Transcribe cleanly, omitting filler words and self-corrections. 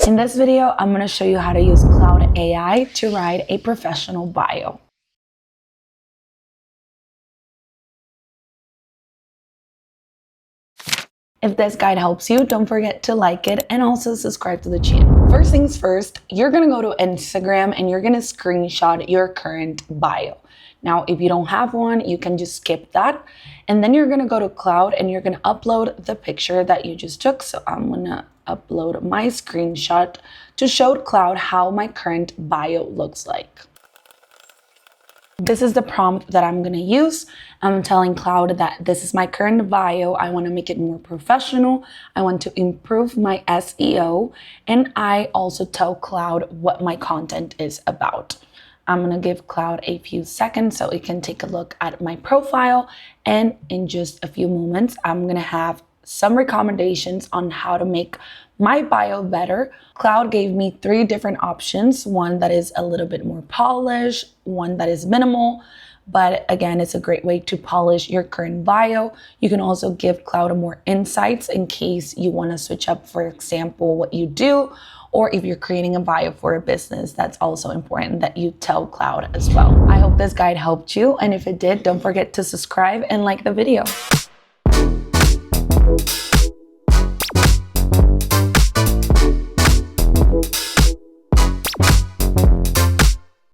In this video, I'm going to show you how to use Claude AI to write a professional bio. If this guide helps you, don't forget to like it and also subscribe to the channel. First things first, you're going to go to Instagram and you're going to screenshot your current bio. Now, if you don't have one, you can just skip that. And then you're going to go to Claude and you're going to upload the picture that you just took. So I'm going to upload my screenshot to show Claude how my current bio looks like. This is the prompt that I'm going to use. I'm telling Claude that this is my current bio. I want to make it more professional. I want to improve my SEO. And I also tell Claude what my content is about. I'm going to give Claude a few seconds so it can take a look at my profile. And in just a few moments, I'm going to have some recommendations on how to make my bio better. Claude gave me 3 different options. One that is a little bit more polished, one that is minimal, but again, it's a great way to polish your current bio. You can also give Claude more insights in case you want to switch up, for example, what you do, or if you're creating a bio for a business, that's also important that you tell Claude as well. I hope this guide helped you, and if it did, don't forget to subscribe and like the video.